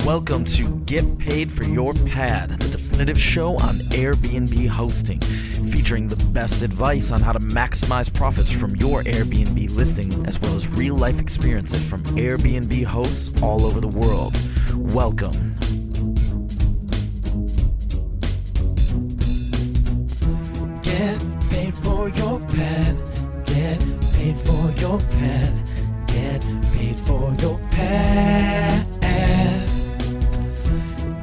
Welcome to Get Paid for Your Pad, the definitive show on Airbnb hosting, featuring the best advice on how to maximize profits from your Airbnb listing, as well as real-life experiences from Airbnb hosts all over the world. Welcome. Get paid for your pad. Get paid for your pad. Get paid for your pad.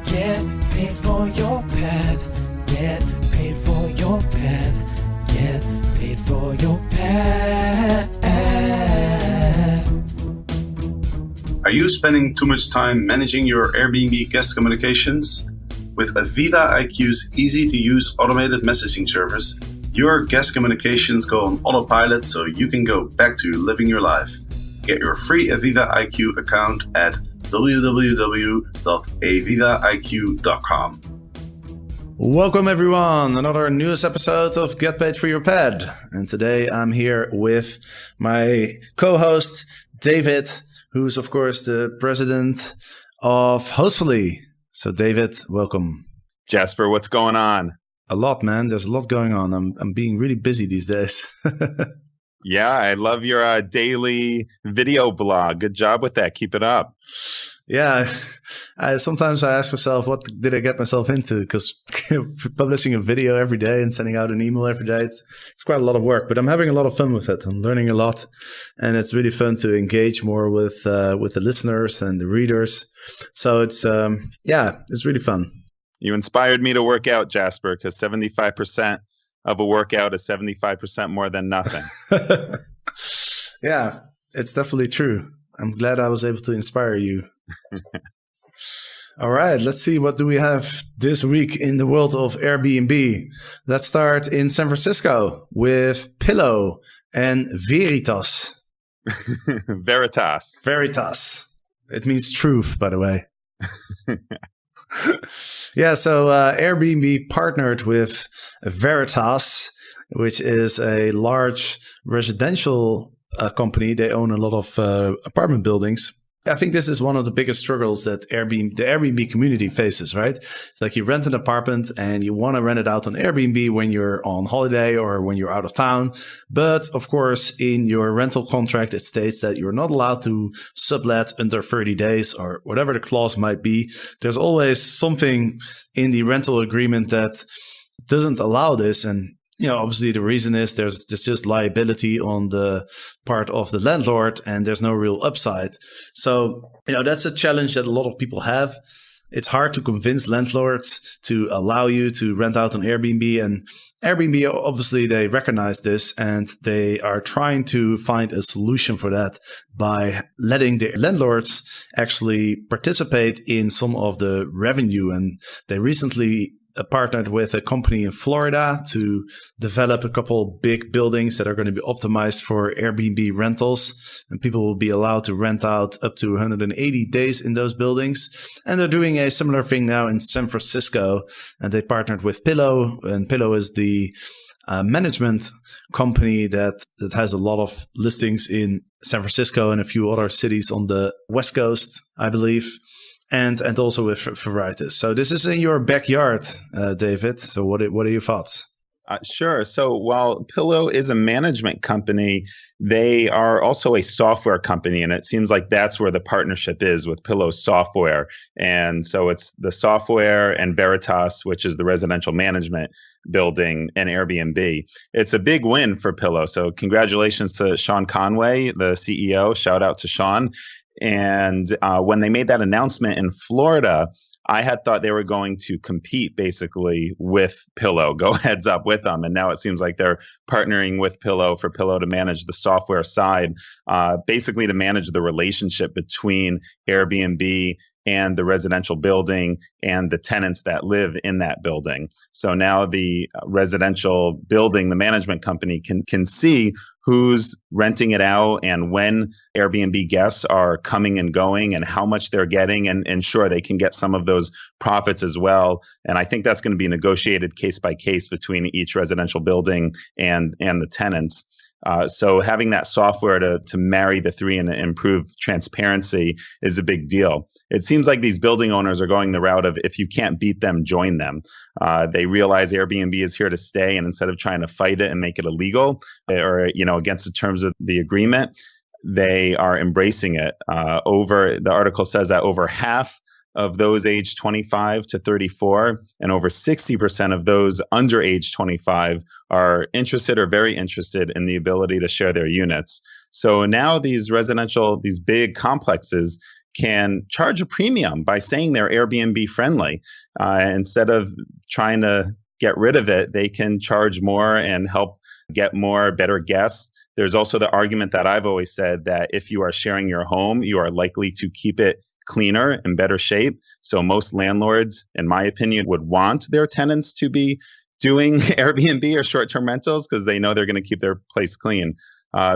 Get paid for your pad. Get paid for your pad. Get paid for your pad. Are you spending too much time managing your Airbnb guest communications? With Aviva IQ's easy-to-use automated messaging service, your guest communications go on autopilot so you can go back to living your life. Get your free Aviva IQ account at www.avivaiq.com. Welcome everyone, another newest episode of Get Paid for Your Pad. And today I'm here with my co-host David, who's of course the president of Hostfully. So David, welcome. Jasper, what's going on? A lot, man. There's a lot going on. I'm being really busy these days. Yeah, I love your daily video blog. Good job with that. Keep it up. Yeah, sometimes I ask myself, what did I get myself into? Because publishing a video every day and sending out an email every day, it's quite a lot of work. But I'm having a lot of fun with it. I'm learning a lot, and it's really fun to engage more with the listeners and the readers. So it's it's really fun. You inspired me to work out, Jasper, because 75% of a workout is 75% more than nothing. Yeah, it's definitely true. I'm glad I was able to inspire you. All right, let's see. What do we have this week in the world of Airbnb? Let's start in San Francisco with Pillow and Veritas. Veritas. Veritas. It means truth, by the way. Yeah, so Airbnb partnered with Veritas, which is a large residential company. They own a lot of apartment buildings. I think this is one of the biggest struggles that the Airbnb community faces, right? It's like you rent an apartment and you want to rent it out on Airbnb when you're on holiday or when you're out of town. But of course, in your rental contract, it states that you're not allowed to sublet under 30 days or whatever the clause might be. There's always something in the rental agreement that doesn't allow this. And obviously the reason is there's just liability on the part of the landlord and there's no real upside. So, that's a challenge that a lot of people have. It's hard to convince landlords to allow you to rent out on Airbnb, and Airbnb, obviously they recognize this and they are trying to find a solution for that by letting the landlords actually participate in some of the revenue. And they recently partnered with a company in Florida to develop a couple big buildings that are going to be optimized for Airbnb rentals. And people will be allowed to rent out up to 180 days in those buildings. And they're doing a similar thing now in San Francisco. And they partnered with Pillow. And Pillow is the management company that has a lot of listings in San Francisco and a few other cities on the West Coast, I believe. And also with Veritas. So this is in your backyard, David. So what are your thoughts? Sure. So while Pillow is a management company, they are also a software company. And it seems like that's where the partnership is with Pillow software. And so it's the software and Veritas, which is the residential management building, and Airbnb. It's a big win for Pillow. So congratulations to Sean Conway, the CEO. Shout out to Sean. And when they made that announcement in Florida, I had thought they were going to compete basically with Pillow, go heads up with them. And now it seems like they're partnering with Pillow for Pillow to manage the software side, basically to manage the relationship between Airbnb and the residential building and the tenants that live in that building. So now the residential building, the management company can see who's renting it out and when Airbnb guests are coming and going and how much they're getting, and sure, they can get some of those profits as well. And I think that's going to be negotiated case by case between each residential building and the tenants. So having that software to marry the three and improve transparency is a big deal. It seems like these building owners are going the route of, if you can't beat them, join them. They realize Airbnb is here to stay, and instead of trying to fight it and make it illegal or against the terms of the agreement, they are embracing it. The article says that over half of those aged 25 to 34 and over 60% of those under age 25 are interested or very interested in the ability to share their units. So now these big complexes can charge a premium by saying they're Airbnb friendly. Instead of trying to get rid of it, they can charge more and help get more better guests. There's also the argument that I've always said that if you are sharing your home, you are likely to keep it cleaner and better shape. So most landlords, in my opinion, would want their tenants to be doing Airbnb or short-term rentals because they know they're going to keep their place clean.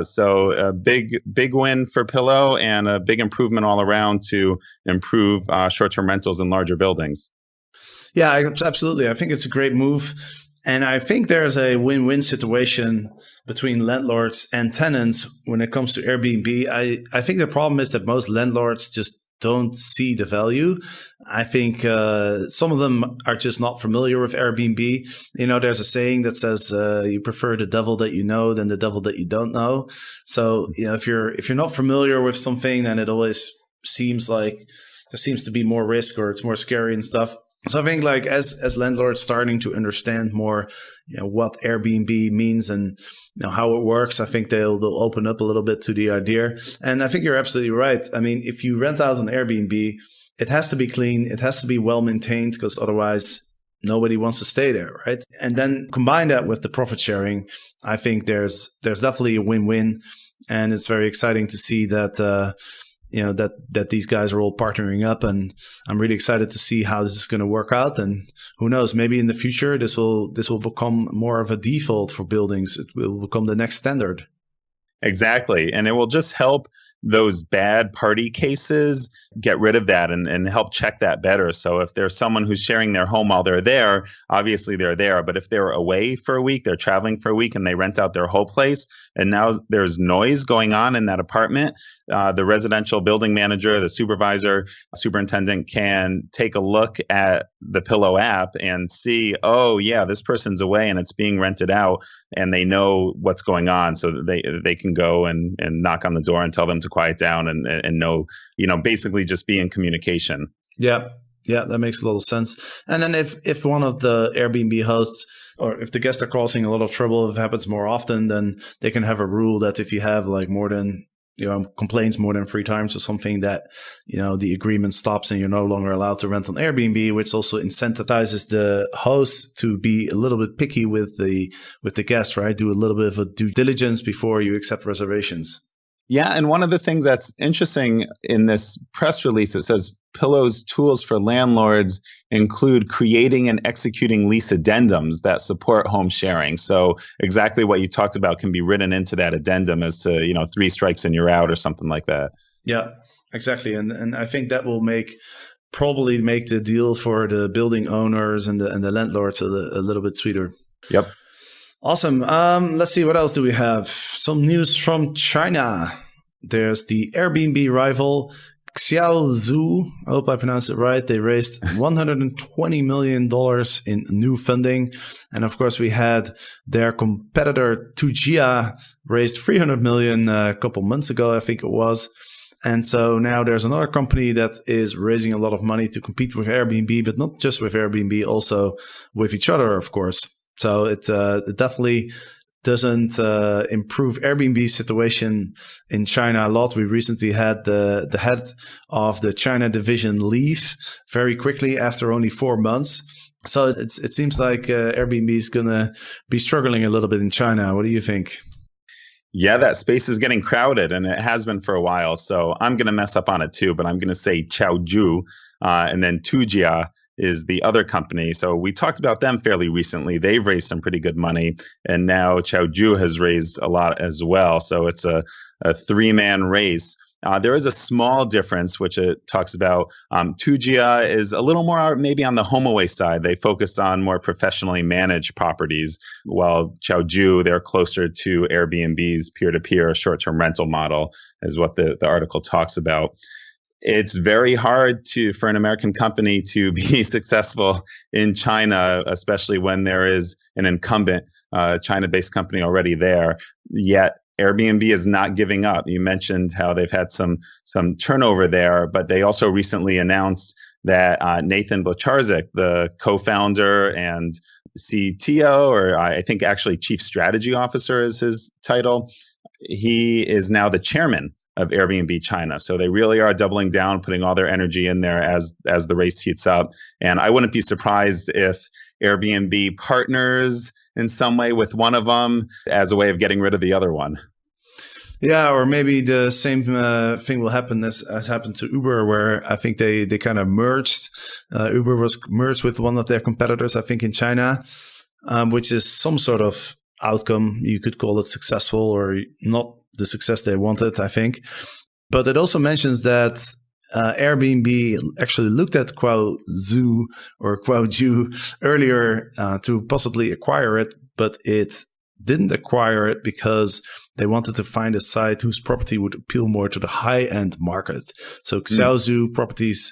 So a big win for Pillow and a big improvement all around to improve short-term rentals in larger buildings. Yeah, absolutely. I think it's a great move. And I think there's a win-win situation between landlords and tenants when it comes to Airbnb. I think the problem is that most landlords just don't see the value. I think some of them are just not familiar with Airbnb. There's a saying that says you prefer the devil that you know than the devil that you don't know. So, if you're not familiar with something, then it always seems like there seems to be more risk or it's more scary and stuff. So I think as landlords starting to understand more, what Airbnb means and how it works, I think they'll open up a little bit to the idea. And I think you're absolutely right. I mean, if you rent out on Airbnb, it has to be clean, it has to be well maintained, because otherwise nobody wants to stay there, right? And then combine that with the profit sharing, I think there's definitely a win-win, and it's very exciting to see that. That these guys are all partnering up, and I'm really excited to see how this is going to work out. And who knows, maybe in the future, this will become more of a default for buildings. It will become the next standard. Exactly. And it will just help those bad party cases get rid of that and help check that better. So if there's someone who's sharing their home while they're there, obviously they're there. But if they're away for a week, they're traveling for a week and they rent out their whole place, and now there's noise going on in that apartment, the residential building manager, the superintendent can take a look at the Pillow app and see, oh yeah, this person's away and it's being rented out, and they know what's going on, so that they can go and knock on the door and tell them to quiet down and know, basically just be in communication. Yeah, that makes a lot of sense. And then if one of the Airbnb hosts, or if the guests are causing a lot of trouble, if it happens more often, then they can have a rule that if you have more than complaints more than 3 times or something, that the agreement stops and you're no longer allowed to rent on Airbnb, which also incentivizes the host to be a little bit picky with the guests, right? Do a little bit of a due diligence before you accept reservations. Yeah, and one of the things that's interesting in this press release, it says Pillow's tools for landlords include creating and executing lease addendums that support home sharing. So exactly what you talked about can be written into that addendum as to, 3 strikes and you're out or something like that. Yeah, exactly. And I think that will probably make the deal for the building owners and the landlords a little bit sweeter. Yep. Awesome. Let's see, what else do we have? Some news from China. There's the Airbnb rival Xiaozhu. I hope I pronounced it right. They raised $120 million in new funding. And of course, we had their competitor Tujia raised $300 million a couple months ago, I think it was. And so now there's another company that is raising a lot of money to compete with Airbnb, but not just with Airbnb, also with each other, of course. So it definitely doesn't improve Airbnb's situation in China a lot. We recently had the head of the China division leave very quickly after only 4 months. So it seems like Airbnb is going to be struggling a little bit in China. What do you think? Yeah, that space is getting crowded, and it has been for a while. So I'm going to mess up on it too, but I'm going to say Xiaozhu, and then Tujia is the other company. So we talked about them fairly recently. They've raised some pretty good money, and now Xiaozhu has raised a lot as well. So it's a 3-man race. There is a small difference, which it talks about. Tujia is a little more maybe on the HomeAway side. They focus on more professionally managed properties, while Xiaozhu, they're closer to Airbnb's peer-to-peer short-term rental model, is what the article talks about. It's very hard for an American company to be successful in China, especially when there is an incumbent China-based company already there. Yet Airbnb is not giving up. You mentioned how they've had some turnover there, but they also recently announced that Nathan Blacharczyk, the co-founder and CTO, or I think actually Chief Strategy Officer is his title, he is now the chairman of Airbnb China. So they really are doubling down, putting all their energy in there as the race heats up. And I wouldn't be surprised if Airbnb partners in some way with one of them as a way of getting rid of the other one. Yeah, or maybe the same thing will happen as happened to Uber, where I think they kind of merged. Uber was merged with one of their competitors, I think, in China, which is some sort of outcome. You could call it successful or not the success they wanted, I think. But it also mentions that Airbnb actually looked at Xiaozhu earlier to possibly acquire it, but it didn't acquire it because they wanted to find a site whose property would appeal more to the high-end market. So Xiaozhu properties,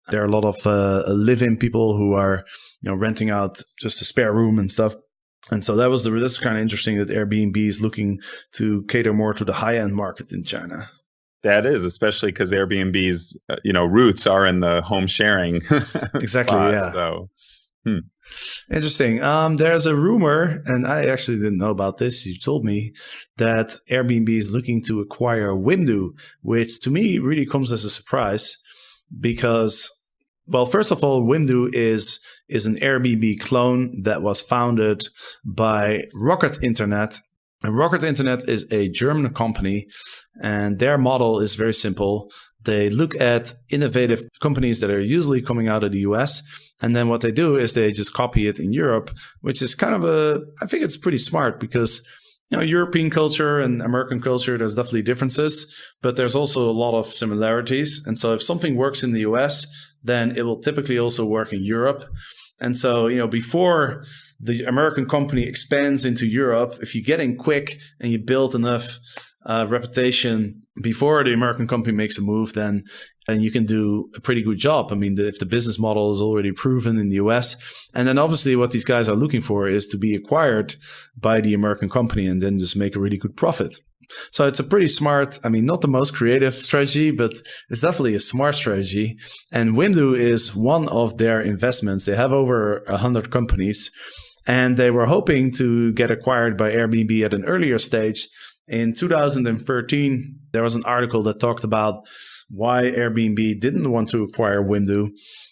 there are a lot of live-in people who are renting out just a spare room and stuff. And so that's kind of interesting that Airbnb is looking to cater more to the high-end market in China. That is, especially because Airbnb's roots are in the home sharing exactly. spot, Yeah. So, Interesting. There's a rumor, and I actually didn't know about this. You told me that Airbnb is looking to acquire Wimdu, which to me really comes as a surprise because, well, first of all, Wimdu is an Airbnb clone that was founded by Rocket Internet. And Rocket Internet is a German company, and their model is very simple. They look at innovative companies that are usually coming out of the US, and then what they do is they just copy it in Europe, which is kind of I think it's pretty smart because European culture and American culture, there's definitely differences, but there's also a lot of similarities. And so if something works in the US, then it will typically also work in Europe. And so, before the American company expands into Europe, if you get in quick and you build enough reputation before the American company makes a move, then you can do a pretty good job. I mean, if the business model is already proven in the US, and then obviously what these guys are looking for is to be acquired by the American company and then just make a really good profit. So it's a pretty smart, not the most creative strategy, but it's definitely a smart strategy. And Wimdu is one of their investments. They have over 100 companies, and they were hoping to get acquired by Airbnb at an earlier stage. In 2013, there was an article that talked about why Airbnb didn't want to acquire Wimdu.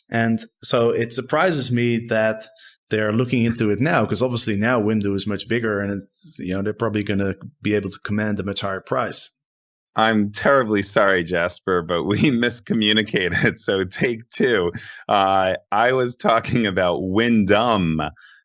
And so it surprises me that they're looking into it now, because obviously now Wimdu is much bigger, and it's, they're probably going to be able to command a much higher price. I'm terribly sorry, Jasper, but we miscommunicated. So take two. I was talking about Wyndham.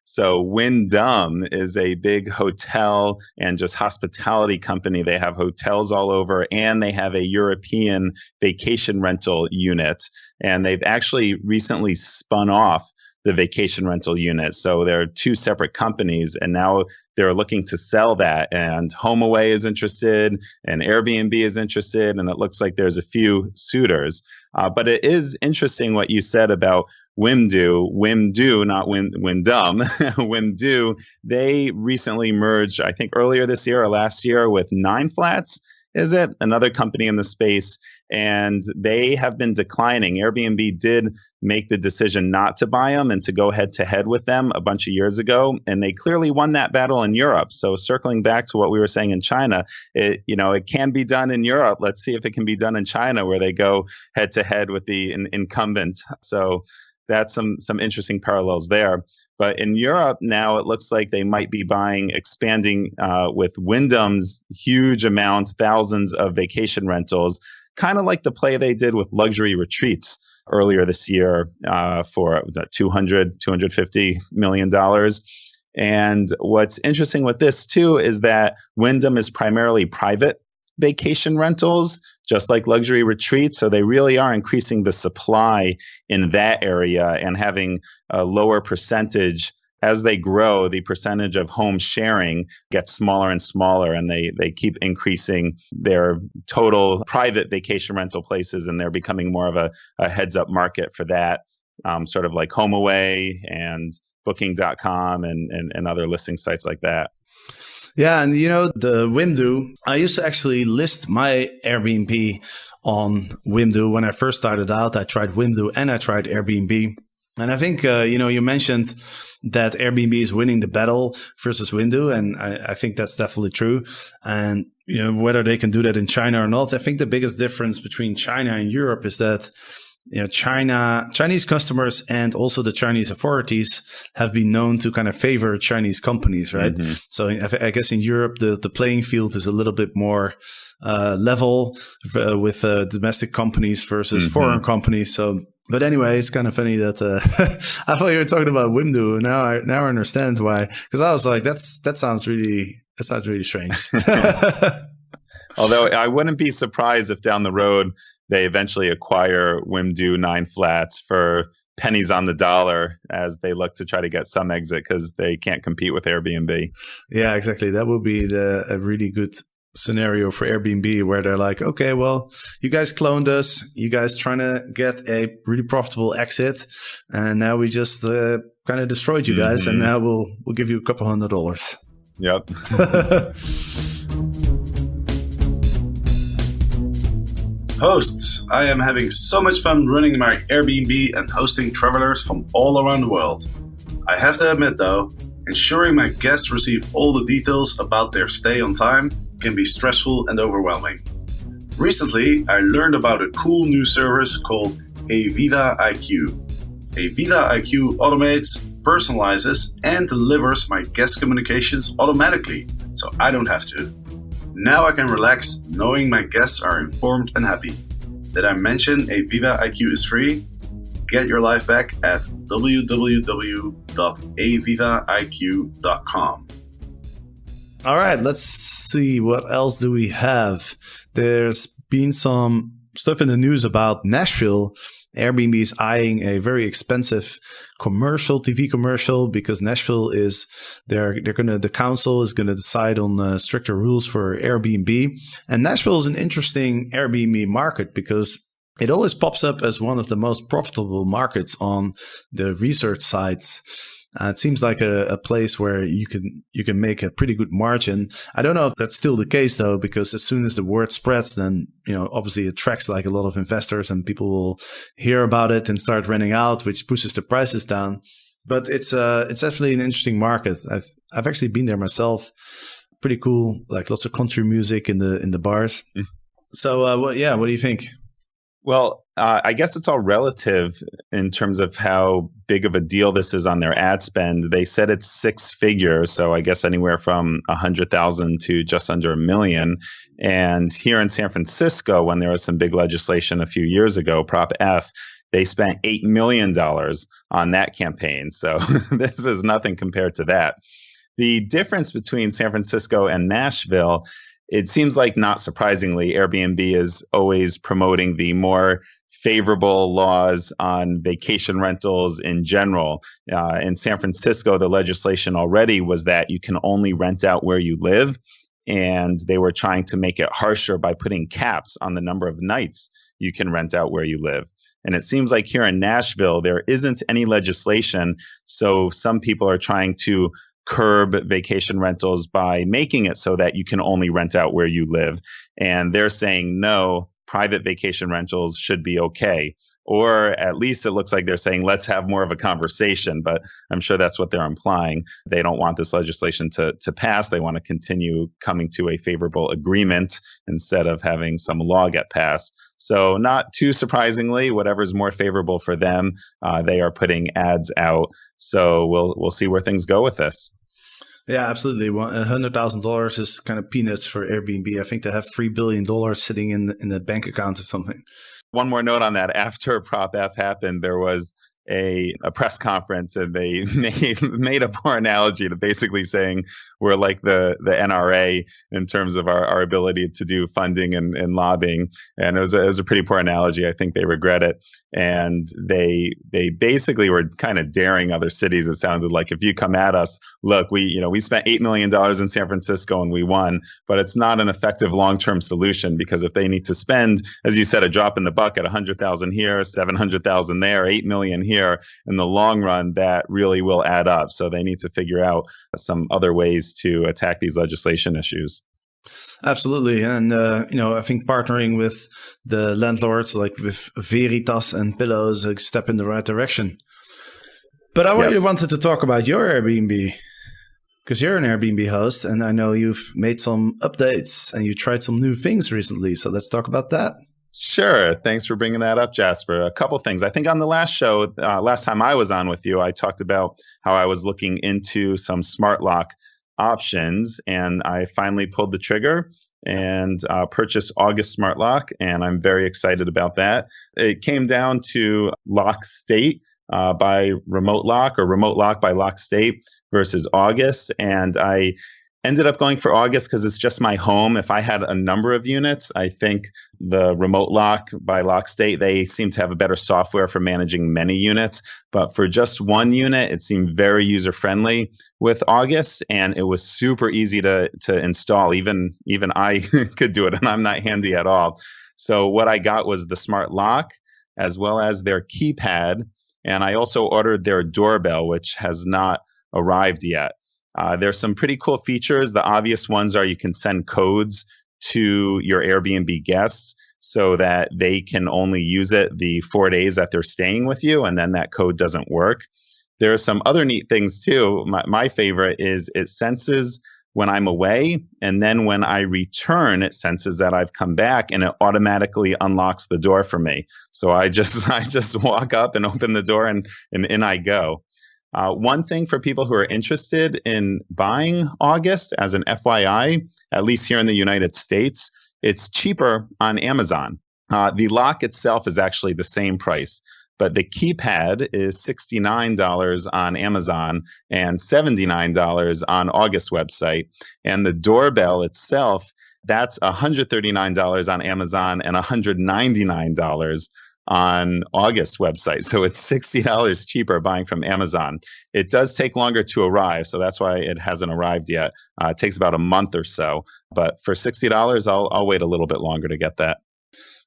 So Wyndham is a big hotel and just hospitality company. They have hotels all over, and they have a European vacation rental unit. And they've actually recently spun off the vacation rental unit. So there are two separate companies, and now they're looking to sell that. And HomeAway is interested, and Airbnb is interested, and it looks like there's a few suitors. But it is interesting what you said about Wimdu, not Wyndham. Wimdu, they recently merged, I think earlier this year or last year, with 9 Flats. Is it another company in the space? And they have been declining. Airbnb did make the decision not to buy them and to go head to head with them a bunch of years ago. And they clearly won that battle in Europe. So circling back to what we were saying in China, it can be done in Europe. Let's see if it can be done in China, where they go head to head with the incumbent. So that's some interesting parallels there. But in Europe now, it looks like they might be expanding with Wyndham's huge amount, thousands of vacation rentals, kind of like the play they did with luxury retreats earlier this year for $250 million. And what's interesting with this too is that Wyndham is primarily private. vacation rentals, just like luxury retreats. So they really are increasing the supply in that area and having a lower percentage. As they grow, the percentage of home sharing gets smaller and smaller, and they keep increasing their total private vacation rental places, and they're becoming more of a heads-up market for that, sort of like HomeAway and Booking.com and other listing sites like that. Yeah, and the Wimdu, I used to actually list my Airbnb on Wimdu. When I first started out, I tried Wimdu and I tried Airbnb. And I think, you mentioned that Airbnb is winning the battle versus Wimdu, and I think that's definitely true. And, whether they can do that in China or not, I think the biggest difference between China and Europe is that, Chinese customers and also the Chinese authorities have been known to kind of favor Chinese companies, right? Mm-hmm. So I guess in Europe, the playing field is a little bit more level with domestic companies versus foreign companies. So, but anyway, it's kind of funny that I thought you were talking about Wimdu. Now I understand why, because I was like, that sounds really strange. Although I wouldn't be surprised if down the road they eventually acquire Wimdu 9 flats for pennies on the dollar as they look to try to get some exit because they can't compete with Airbnb. Yeah, exactly. That would be a really good scenario for Airbnb where they're like, okay, well, you guys cloned us. You guys trying to get a really profitable exit. And now we just kind of destroyed you guys. And now we'll give you a couple $100. Yep. Hosts, I am having so much fun running my Airbnb and hosting travelers from all around the world. I have to admit though, ensuring my guests receive all the details about their stay on time can be stressful and overwhelming. Recently, I learned about a cool new service called Aviva IQ. Aviva IQ automates, personalizes, and delivers my guest communications automatically, so I don't have to. Now I can relax knowing my guests are informed and happy. Did I mention Aviva IQ is free? Get your life back at www.avivaiq.com. All right, let's see. What else do we have? There's been some stuff in the news about Nashville. Airbnb is eyeing a very expensive TV commercial because Nashville is the council is gonna decide on stricter rules for Airbnb. And Nashville is an interesting Airbnb market because it always pops up as one of the most profitable markets on the research sites. It seems like a place where you can make a pretty good margin. I don't know if that's still the case though, because as soon as the word spreads, then obviously it attracts like a lot of investors and people will hear about it and start renting out, which pushes the prices down. But it's definitely an interesting market. I've actually been there myself. Pretty cool, like lots of country music in the bars. So what do you think? Well, I guess it's all relative in terms of how big of a deal this is on their ad spend. They said it's 6 figures, so I guess anywhere from 100,000 to just under $1 million. And here in San Francisco, when there was some big legislation a few years ago, Prop F, they spent $8 million on that campaign. So this is nothing compared to that. The difference between San Francisco and Nashville, it seems like, not surprisingly, Airbnb is always promoting the more favorable laws on vacation rentals in general. In San Francisco, the legislation already was that you can only rent out where you live, and they were trying to make it harsher by putting caps on the number of nights you can rent out where you live. And it seems like here in Nashville, there isn't any legislation, so some people are trying to curb vacation rentals by making it so that you can only rent out where you live. And they're saying, no, private vacation rentals should be okay. Or at least it looks like they're saying, let's have more of a conversation. But I'm sure that's what they're implying. They don't want this legislation to pass. They want to continue coming to a favorable agreement instead of having some law get passed. So not too surprisingly, whatever's more favorable for them, they are putting ads out. So we'll see where things go with this. Yeah, absolutely. $100,000 is kind of peanuts for Airbnb. I think they have $3 billion sitting in the bank account or something. One more note on that. After Prop F happened, there was a press conference, and they made a poor analogy to basically saying we're like the NRA in terms of our ability to do funding and lobbying. And it was a pretty poor analogy. I think they regret it. And they basically were kind of daring other cities. It sounded like, if you come at us, look, we spent $8 million in San Francisco and we won, but it's not an effective long-term solution, because if they need to spend, as you said, a drop in the bucket, 100,000 here, 700,000 there, 8 million here, in the long run, that really will add up. So they need to figure out some other ways to attack these legislation issues. Absolutely. And, I think partnering with the landlords, like with Veritas and Pillow, is a step in the right direction. But I really wanted to talk about your Airbnb, because you're an Airbnb host, and I know you've made some updates and you tried some new things recently. So let's talk about that. Sure. Thanks for bringing that up, Jasper. A couple things. I think on the last show, last time I was on with you, I talked about how I was looking into some smart lock options, and I finally pulled the trigger and purchased August Smart Lock, and I'm very excited about that. It came down to Lock State by Remote Lock, or Remote Lock by Lock State versus August, and I ended up going for August because it's just my home. If I had a number of units, I think the Remote Lock by Lock State, they seem to have a better software for managing many units. But for just one unit, it seemed very user-friendly with August, and it was super easy to install. Even I could do it, and I'm not handy at all. So what I got was the Smart Lock, as well as their keypad, and I also ordered their doorbell, which has not arrived yet. There's some pretty cool features. The obvious ones are you can send codes to your Airbnb guests so that they can only use it the 4 days that they're staying with you, and then that code doesn't work. There are some other neat things too. My favorite is it senses when I'm away, and then when I return, it senses that I've come back, and it automatically unlocks the door for me. So I just walk up and open the door, and in I go. One thing for people who are interested in buying August, as an FYI, at least here in the United States, it's cheaper on Amazon. The lock itself is actually the same price, but the keypad is $69 on Amazon and $79 on August website. And the doorbell itself, that's $139 on Amazon and $199 on August website. So it's $60 cheaper buying from Amazon. It does take longer to arrive, so that's why it hasn't arrived yet. It takes about a month or so. But for $60, I'll wait a little bit longer to get that.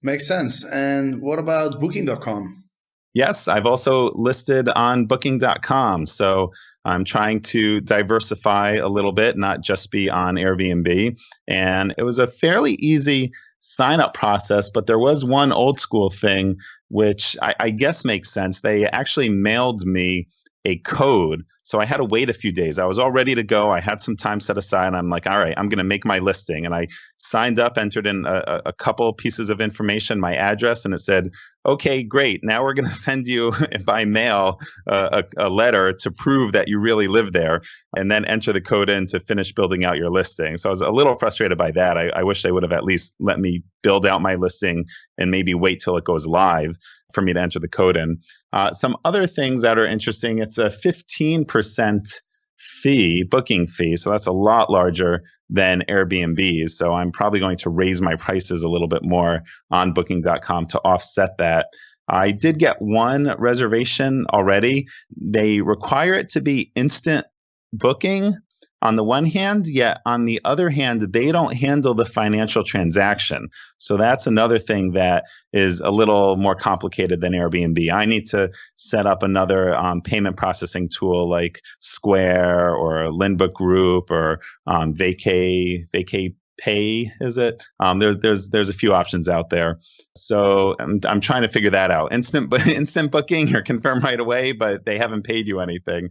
Makes sense. And what about Booking.com? Yes, I've also listed on Booking.com. So I'm trying to diversify a little bit, not just be on Airbnb. And it was a fairly easy sign-up process, but there was one old school thing, which I guess makes sense. They actually mailed me a code. So I had to wait a few days. I was all ready to go. I had some time set aside, and I'm like, all right, I'm going to make my listing. And I signed up, entered in a couple pieces of information, my address, and it said, okay, great. Now we're going to send you by mail a letter to prove that you really live there, and then enter the code in to finish building out your listing. So I was a little frustrated by that. I wish they would have at least let me build out my listing and maybe wait till it goes live for me to enter the code in. Some other things that are interesting, it's a 15% fee, booking fee. So that's a lot larger than Airbnb. So I'm probably going to raise my prices a little bit more on Booking.com to offset that. I did get one reservation already. They require it to be instant booking on the one hand, yet on the other hand, they don't handle the financial transaction. So that's another thing that is a little more complicated than Airbnb. I need to set up another payment processing tool like Square or Lynbook Group or Vacay Pay, is it? There's a few options out there. So I'm trying to figure that out. Instant booking or confirm right away, but they haven't paid you anything.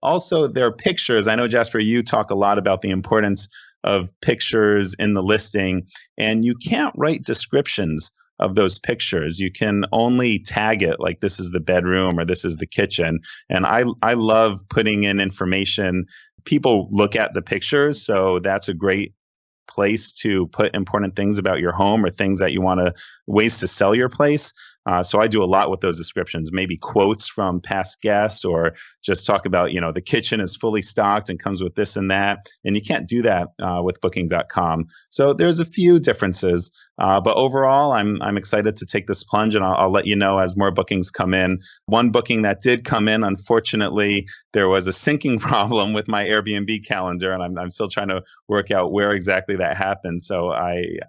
Also, there are pictures. I know, Jasper, you talk a lot about the importance of pictures in the listing, and you can't write descriptions of those pictures. You can only tag it like this is the bedroom or this is the kitchen. And I love putting in information. People look at the pictures, so that's a great place to put important things about your home or things that you want to, ways to sell your place. So I do a lot with those descriptions, maybe quotes from past guests, or just talk about, the kitchen is fully stocked and comes with this and that. And you can't do that with Booking.com. So there's a few differences. But overall, I'm excited to take this plunge, and I'll let you know as more bookings come in. One booking that did come in, unfortunately, there was a syncing problem with my Airbnb calendar, and I'm still trying to work out where exactly that happened. So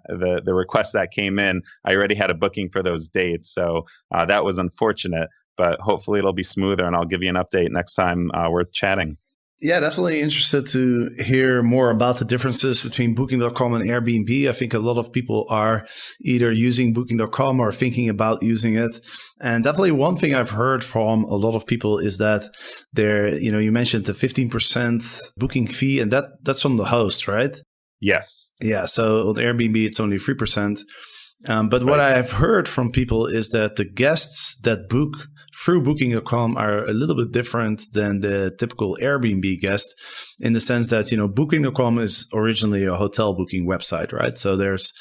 the request that came in, I already had a booking for those dates. So that was unfortunate, but hopefully it'll be smoother, and I'll give you an update next time we're chatting. Yeah, definitely interested to hear more about the differences between Booking.com and Airbnb. I think a lot of people are either using Booking.com or thinking about using it. And definitely one thing I've heard from a lot of people is that you mentioned the 15% booking fee, and that's from the host, right? Yes. Yeah. So on Airbnb, it's only 3%. But what Right. I have heard from people is that the guests that book through Booking.com are a little bit different than the typical Airbnb guest, in the sense that, Booking.com is originally a hotel booking website, right? So there's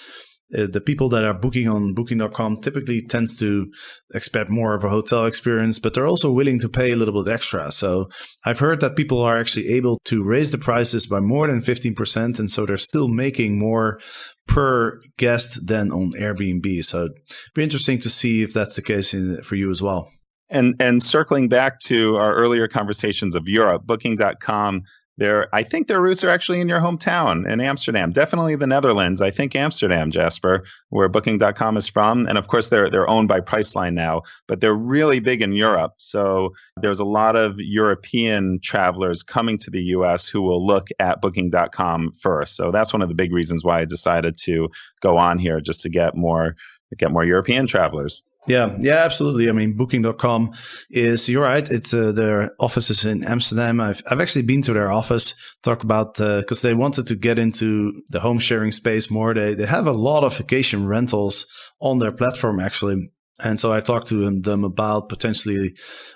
the people that are booking on Booking.com typically tends to expect more of a hotel experience, but they're also willing to pay a little bit extra. So I've heard that people are actually able to raise the prices by more than 15%. And so they're still making more per guest than on Airbnb. So it'd be interesting to see if that's the case for you as well. And circling back to our earlier conversations of Europe, Booking.com, I think their roots are actually in your hometown in Amsterdam. Definitely the Netherlands. I think Amsterdam, Jasper, where Booking.com is from. And of course, they're owned by Priceline now, but they're really big in Europe. So there's a lot of European travelers coming to the US who will look at Booking.com first. So that's one of the big reasons why I decided to go on here, just to get more European travelers. Yeah, absolutely. I mean, Booking.com is, you're right, it's their office is in Amsterdam. I've actually been to their office, talk about, because they wanted to get into the home sharing space more. They have a lot of vacation rentals on their platform, actually. And so I talked to them about potentially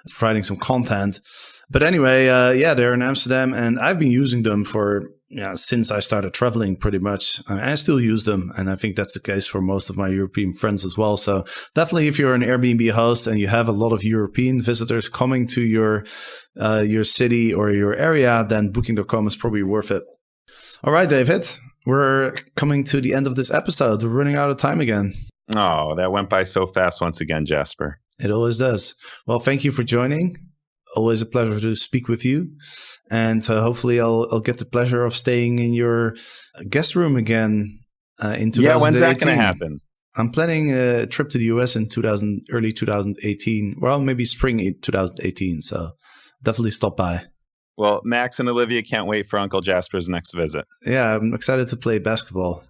providing some content. But anyway, they're in Amsterdam, and I've been using them since I started traveling pretty much. I still use them, and I think that's the case for most of my European friends as well. So definitely, if you're an Airbnb host and you have a lot of European visitors coming to your city or your area, then Booking.com is probably worth it. All right, David, we're coming to the end of this episode. We're running out of time again. Oh, that went by so fast once again, Jasper. It always does. Well, thank you for joining. Always a pleasure to speak with you. And hopefully I'll get the pleasure of staying in your guest room again in 2018. Yeah, when's that going to happen? I'm planning a trip to the US in early 2018. Well, maybe spring 2018. So definitely stop by. Well, Max and Olivia can't wait for Uncle Jasper's next visit. Yeah, I'm excited to play basketball.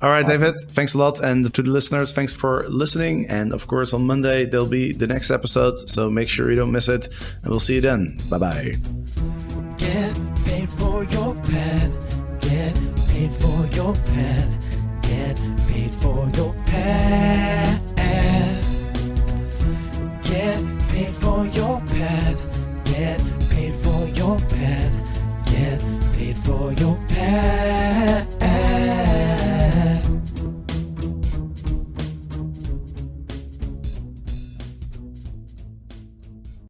All right, awesome. David, thanks a lot. And to the listeners, thanks for listening. And of course, on Monday, there'll be the next episode. So make sure you don't miss it. And we'll see you then. Bye-bye. Get paid for your pet. Get paid for your pet. Get paid for your pet. Get paid for your pet.